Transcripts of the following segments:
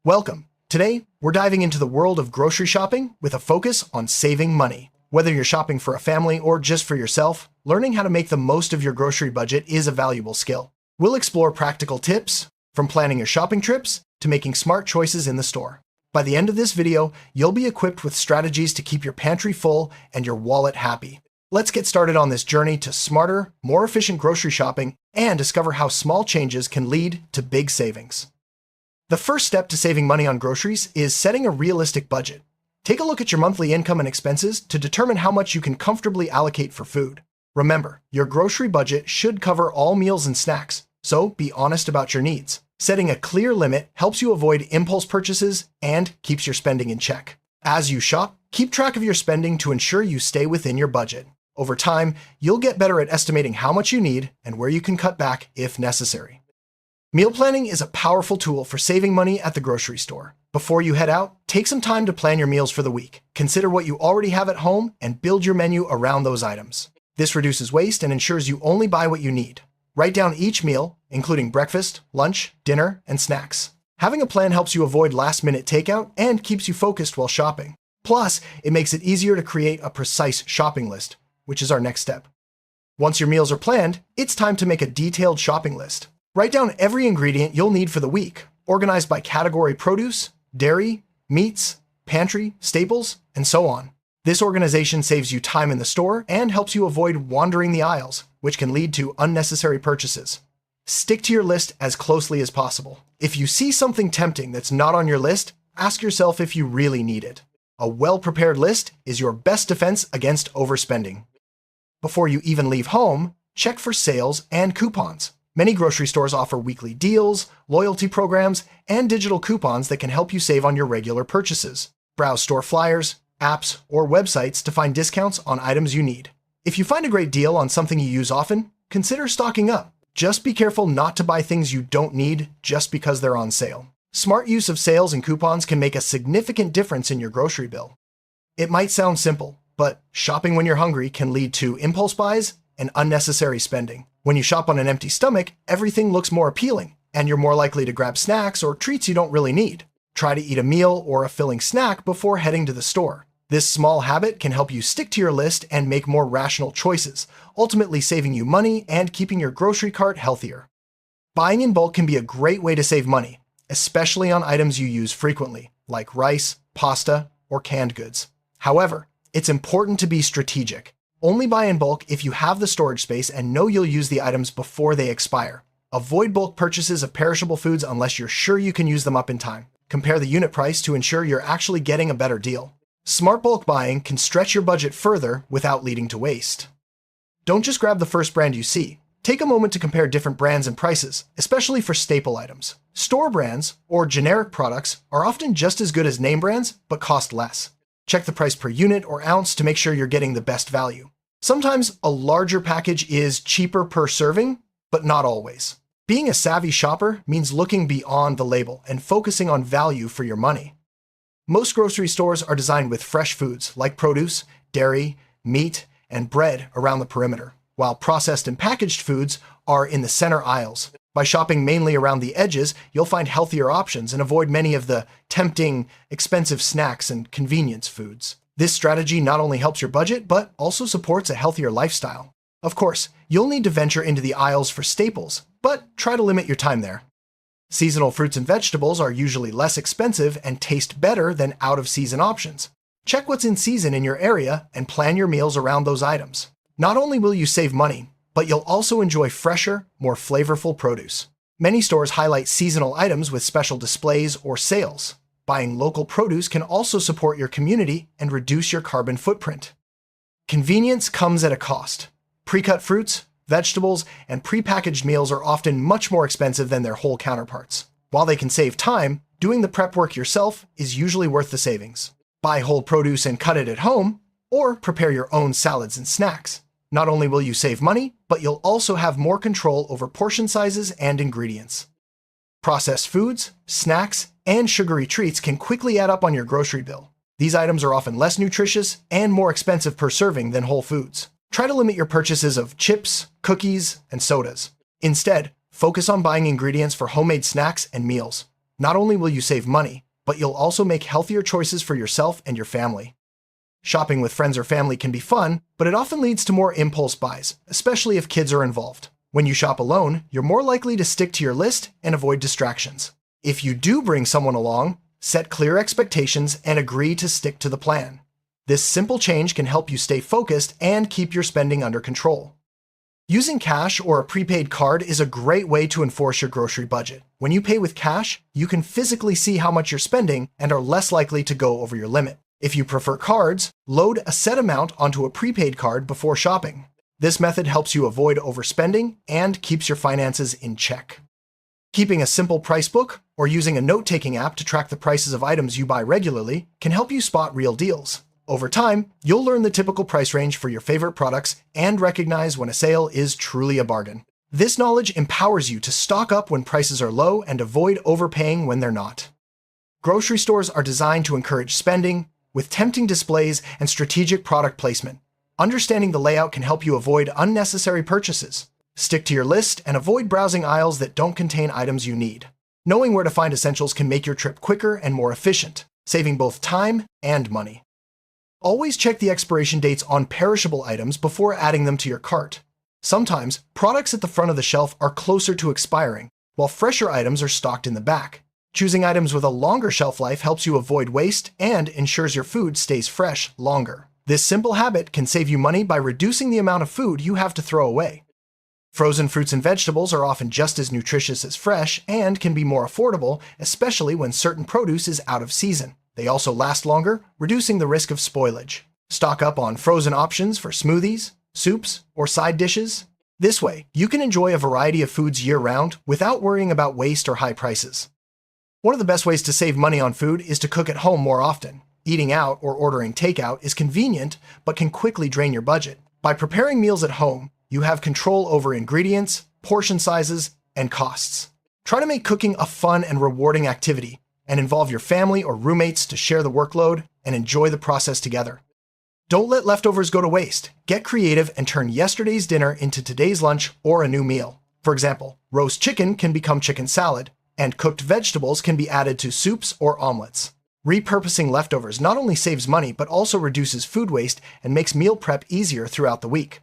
Welcome. Today, we're diving into the world of grocery shopping with a focus on saving money. Whether you're shopping for a family or just for yourself, learning how to make the most of your grocery budget is a valuable skill. We'll explore practical tips, from planning your shopping trips to making smart choices in the store. By the end of this video, you'll be equipped with strategies to keep your pantry full and your wallet happy. Let's get started on this journey to smarter, more efficient grocery shopping and discover how small changes can lead to big savings. The first step to saving money on groceries is setting a realistic budget. Take a look at your monthly income and expenses to determine how much you can comfortably allocate for food. Remember, your grocery budget should cover all meals and snacks, so be honest about your needs. Setting a clear limit helps you avoid impulse purchases and keeps your spending in check. As you shop, keep track of your spending to ensure you stay within your budget. Over time, you'll get better at estimating how much you need and where you can cut back if necessary. Meal planning is a powerful tool for saving money at the grocery store. Before you head out, take some time to plan your meals for the week. Consider what you already have at home and build your menu around those items. This reduces waste and ensures you only buy what you need. Write down each meal, including breakfast, lunch, dinner, and snacks. Having a plan helps you avoid last-minute takeout and keeps you focused while shopping. Plus, it makes it easier to create a precise shopping list, which is our next step. Once your meals are planned, it's time to make a detailed shopping list. Write down every ingredient you'll need for the week, organized by category: produce, dairy, meats, pantry, staples, and so on. This organization saves you time in the store and helps you avoid wandering the aisles, which can lead to unnecessary purchases. Stick to your list as closely as possible. If you see something tempting that's not on your list, ask yourself if you really need it. A well-prepared list is your best defense against overspending. Before you even leave home, check for sales and coupons. Many grocery stores offer weekly deals, loyalty programs, and digital coupons that can help you save on your regular purchases. Browse store flyers, apps, or websites to find discounts on items you need. If you find a great deal on something you use often, consider stocking up. Just be careful not to buy things you don't need just because they're on sale. Smart use of sales and coupons can make a significant difference in your grocery bill. It might sound simple, but shopping when you're hungry can lead to impulse buys and unnecessary spending. When you shop on an empty stomach, everything looks more appealing, and you're more likely to grab snacks or treats you don't really need. Try to eat a meal or a filling snack before heading to the store. This small habit can help you stick to your list and make more rational choices, ultimately saving you money and keeping your grocery cart healthier. Buying in bulk can be a great way to save money, especially on items you use frequently, like rice, pasta, or canned goods. However, it's important to be strategic. Only buy in bulk if you have the storage space and know you'll use the items before they expire. Avoid bulk purchases of perishable foods unless you're sure you can use them up in time. Compare the unit price to ensure you're actually getting a better deal. Smart bulk buying can stretch your budget further without leading to waste. Don't just grab the first brand you see. Take a moment to compare different brands and prices, especially for staple items. Store brands, or generic products, are often just as good as name brands, but cost less. Check the price per unit or ounce to make sure you're getting the best value. Sometimes a larger package is cheaper per serving, but not always. Being a savvy shopper means looking beyond the label and focusing on value for your money. Most grocery stores are designed with fresh foods like produce, dairy, meat, and bread around the perimeter, while processed and packaged foods are in the center aisles. By shopping mainly around the edges, you'll find healthier options and avoid many of the tempting, expensive snacks and convenience foods. This strategy not only helps your budget, but also supports a healthier lifestyle. Of course, you'll need to venture into the aisles for staples, but try to limit your time there. Seasonal fruits and vegetables are usually less expensive and taste better than out-of-season options. Check what's in season in your area and plan your meals around those items. Not only will you save money, but you'll also enjoy fresher, more flavorful produce. Many stores highlight seasonal items with special displays or sales. Buying local produce can also support your community and reduce your carbon footprint. Convenience comes at a cost. Pre-cut fruits, vegetables, and pre-packaged meals are often much more expensive than their whole counterparts. While they can save time, doing the prep work yourself is usually worth the savings. Buy whole produce and cut it at home, or prepare your own salads and snacks. Not only will you save money, but you'll also have more control over portion sizes and ingredients. Processed foods, snacks, and sugary treats can quickly add up on your grocery bill. These items are often less nutritious and more expensive per serving than whole foods. Try to limit your purchases of chips, cookies, and sodas. Instead, focus on buying ingredients for homemade snacks and meals. Not only will you save money, but you'll also make healthier choices for yourself and your family. Shopping with friends or family can be fun, but it often leads to more impulse buys, especially if kids are involved. When you shop alone, you're more likely to stick to your list and avoid distractions. If you do bring someone along, set clear expectations and agree to stick to the plan. This simple change can help you stay focused and keep your spending under control. Using cash or a prepaid card is a great way to enforce your grocery budget. When you pay with cash, you can physically see how much you're spending and are less likely to go over your limit. If you prefer cards, load a set amount onto a prepaid card before shopping. This method helps you avoid overspending and keeps your finances in check. Keeping a simple price book or using a note-taking app to track the prices of items you buy regularly can help you spot real deals. Over time, you'll learn the typical price range for your favorite products and recognize when a sale is truly a bargain. This knowledge empowers you to stock up when prices are low and avoid overpaying when they're not. Grocery stores are designed to encourage spending, with tempting displays and strategic product placement. Understanding the layout can help you avoid unnecessary purchases. Stick to your list and avoid browsing aisles that don't contain items you need. Knowing where to find essentials can make your trip quicker and more efficient, saving both time and money. Always check the expiration dates on perishable items before adding them to your cart. Sometimes, products at the front of the shelf are closer to expiring, while fresher items are stocked in the back. Choosing items with a longer shelf life helps you avoid waste and ensures your food stays fresh longer. This simple habit can save you money by reducing the amount of food you have to throw away. Frozen fruits and vegetables are often just as nutritious as fresh and can be more affordable, especially when certain produce is out of season. They also last longer, reducing the risk of spoilage. Stock up on frozen options for smoothies, soups, or side dishes. This way, you can enjoy a variety of foods year-round without worrying about waste or high prices. One of the best ways to save money on food is to cook at home more often. Eating out or ordering takeout is convenient, but can quickly drain your budget. By preparing meals at home, you have control over ingredients, portion sizes, and costs. Try to make cooking a fun and rewarding activity, and involve your family or roommates to share the workload and enjoy the process together. Don't let leftovers go to waste. Get creative and turn yesterday's dinner into today's lunch or a new meal. For example, roast chicken can become chicken salad, and cooked vegetables can be added to soups or omelets. Repurposing leftovers not only saves money, but also reduces food waste and makes meal prep easier throughout the week.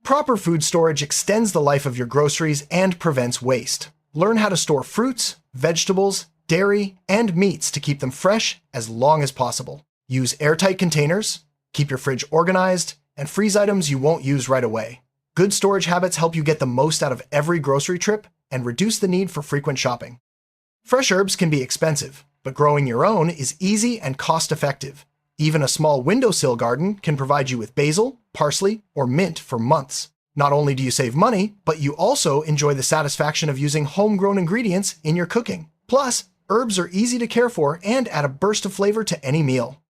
Proper food storage extends the life of your groceries and prevents waste. Learn how to store fruits, vegetables, dairy, and meats to keep them fresh as long as possible. Use airtight containers, keep your fridge organized, and freeze items you won't use right away. Good storage habits help you get the most out of every grocery trip and reduce the need for frequent shopping. Fresh herbs can be expensive, but growing your own is easy and cost-effective. Even a small windowsill garden can provide you with basil, parsley, or mint for months. Not only do you save money, but you also enjoy the satisfaction of using homegrown ingredients in your cooking. Plus, herbs are easy to care for and add a burst of flavor to any meal.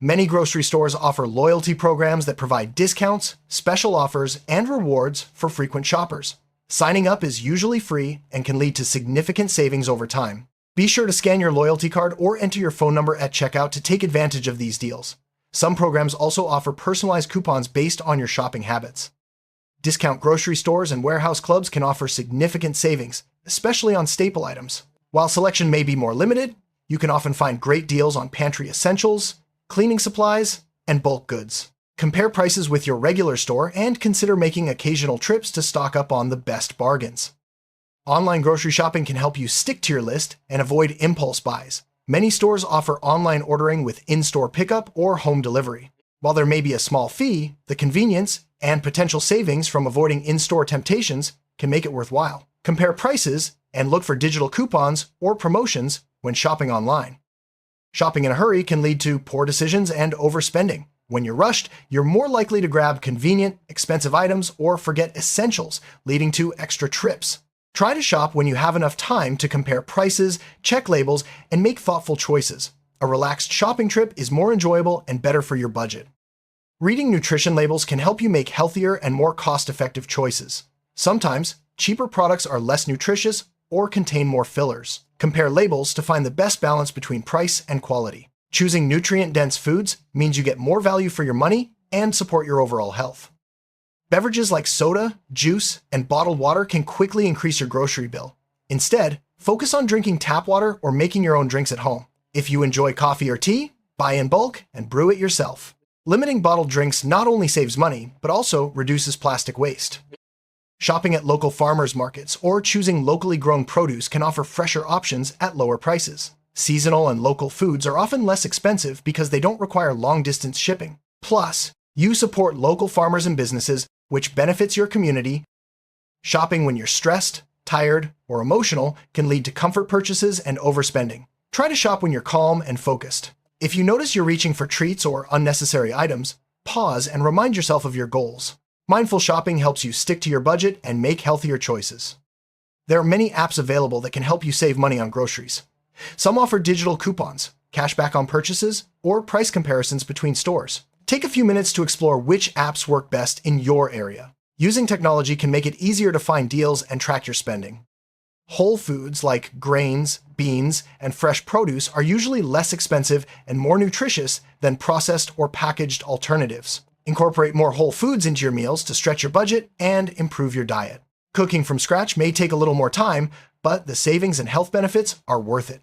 Many grocery stores offer loyalty programs that provide discounts, special offers, and rewards for frequent shoppers. Signing up is usually free and can lead to significant savings over time. Be sure to scan your loyalty card or enter your phone number at checkout to take advantage of these deals. Some programs also offer personalized coupons based on your shopping habits. Discount grocery stores and warehouse clubs can offer significant savings, especially on staple items. While selection may be more limited, you can often find great deals on pantry essentials, cleaning supplies, and bulk goods. Compare prices with your regular store and consider making occasional trips to stock up on the best bargains. Online grocery shopping can help you stick to your list and avoid impulse buys. Many stores offer online ordering with in-store pickup or home delivery. While there may be a small fee, the convenience and potential savings from avoiding in-store temptations can make it worthwhile. Compare prices and look for digital coupons or promotions when shopping online. Shopping in a hurry can lead to poor decisions and overspending. When you're rushed, you're more likely to grab convenient, expensive items or forget essentials, leading to extra trips. Try to shop when you have enough time to compare prices, check labels, and make thoughtful choices. A relaxed shopping trip is more enjoyable and better for your budget. Reading nutrition labels can help you make healthier and more cost-effective choices. Sometimes, cheaper products are less nutritious or contain more fillers. Compare labels to find the best balance between price and quality. Choosing nutrient-dense foods means you get more value for your money and support your overall health. Beverages like soda, juice, and bottled water can quickly increase your grocery bill. Instead, Focus on drinking tap water or making your own drinks at home. If you enjoy coffee or tea, buy in bulk and brew it yourself. Limiting bottled drinks not only saves money, but also reduces plastic waste. Shopping at local farmers markets or choosing locally grown produce can offer fresher options at lower prices. Seasonal and local foods are often less expensive because they don't require long-distance shipping. Plus, you support local farmers and businesses, which benefits your community. Shopping when you're stressed, tired, or emotional can lead to comfort purchases and overspending. Try to shop when you're calm and focused. If you notice you're reaching for treats or unnecessary items, pause and remind yourself of your goals. Mindful shopping helps you stick to your budget and make healthier choices. There are many apps available that can help you save money on groceries. Some offer digital coupons, cashback on purchases, or price comparisons between stores. Take a few minutes to explore which apps work best in your area. Using technology can make it easier to find deals and track your spending. Whole foods like grains, beans, and fresh produce are usually less expensive and more nutritious than processed or packaged alternatives. Incorporate more whole foods into your meals to stretch your budget and improve your diet. Cooking from scratch may take a little more time, but the savings and health benefits are worth it.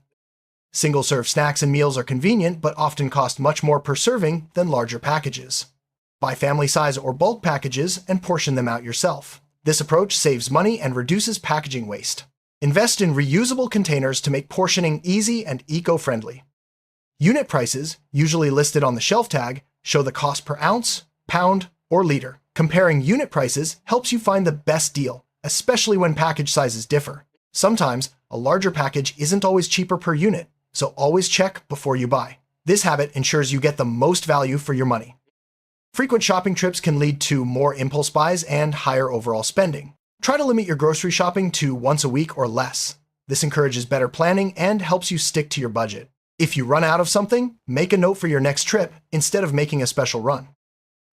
Single-serve snacks and meals are convenient, but often cost much more per serving than larger packages. Buy family size or bulk packages and portion them out yourself. This approach saves money and reduces packaging waste. Invest in reusable containers to make portioning easy and eco-friendly. Unit prices, usually listed on the shelf tag, show the cost per ounce, pound, or liter. Comparing unit prices helps you find the best deal, especially when package sizes differ. Sometimes, a larger package isn't always cheaper per unit, so always check before you buy. This habit ensures you get the most value for your money. Frequent shopping trips can lead to more impulse buys and higher overall spending. Try to limit your grocery shopping to once a week or less. This encourages better planning and helps you stick to your budget. If you run out of something, make a note for your next trip instead of making a special run.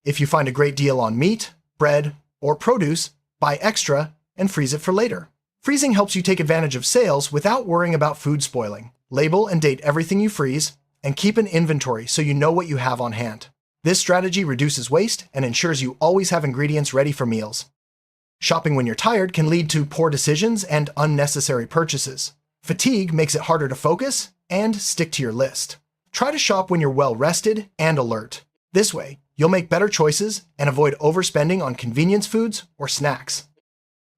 If you find a great deal on meat, bread, or produce, buy extra and freeze it for later. Freezing helps you take advantage of sales without worrying about food spoiling. Label and date everything you freeze, and keep an inventory so you know what you have on hand. This strategy reduces waste and ensures you always have ingredients ready for meals. Shopping when you're tired can lead to poor decisions and unnecessary purchases. Fatigue makes it harder to focus and stick to your list. Try to shop when you're well rested and alert. This way, you'll make better choices and avoid overspending on convenience foods or snacks.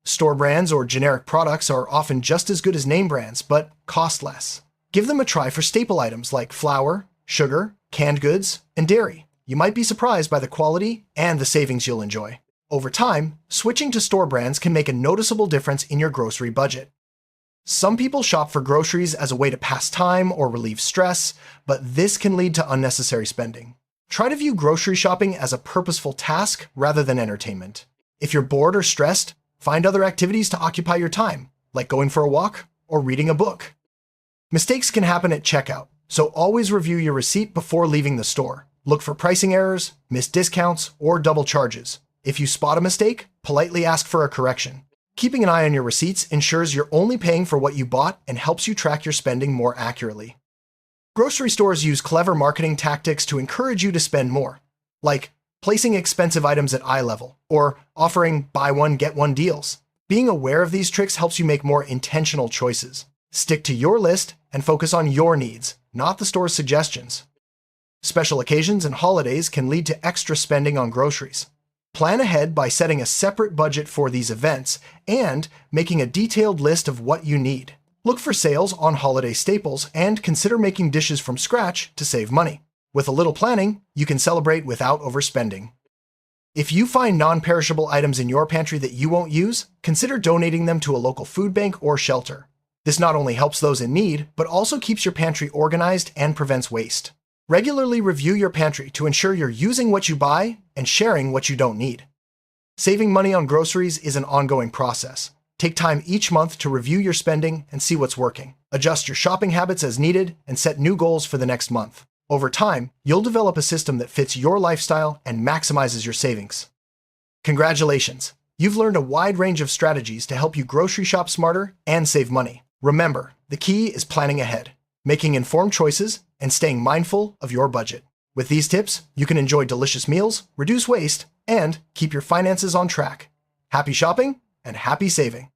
Store brands or generic products are often just as good as name brands, but cost less. Give them a try for staple items like flour, sugar, canned goods, and dairy. You might be surprised by the quality and the savings you'll enjoy. Over time, switching to store brands can make a noticeable difference in your grocery budget. Some people shop for groceries as a way to pass time or relieve stress, but this can lead to unnecessary spending. Try to view grocery shopping as a purposeful task rather than entertainment. If you're bored or stressed, find other activities to occupy your time, like going for a walk or reading a book. Mistakes can happen at checkout, so always review your receipt before leaving the store. Look for pricing errors, missed discounts, or double charges. If you spot a mistake, politely ask for a correction. Keeping an eye on your receipts ensures you're only paying for what you bought and helps you track your spending more accurately. Grocery stores use clever marketing tactics to encourage you to spend more, like placing expensive items at eye level or offering buy one, get one deals. Being aware of these tricks helps you make more intentional choices. Stick to your list and focus on your needs, not the store's suggestions. Special occasions and holidays can lead to extra spending on groceries. Plan ahead by setting a separate budget for these events and making a detailed list of what you need. Look for sales on holiday staples and consider making dishes from scratch to save money. With a little planning, you can celebrate without overspending. If you find non-perishable items in your pantry that you won't use, consider donating them to a local food bank or shelter. This not only helps those in need, but also keeps your pantry organized and prevents waste. Regularly review your pantry to ensure you're using what you buy and sharing what you don't need. Saving money on groceries is an ongoing process. Take time each month to review your spending and see what's working. Adjust your shopping habits as needed and set new goals for the next month. Over time, you'll develop a system that fits your lifestyle and maximizes your savings. Congratulations! You've learned a wide range of strategies to help you grocery shop smarter and save money. Remember, the key is planning ahead, making informed choices, and staying mindful of your budget. With these tips, you can enjoy delicious meals, reduce waste, and keep your finances on track. Happy shopping and happy saving!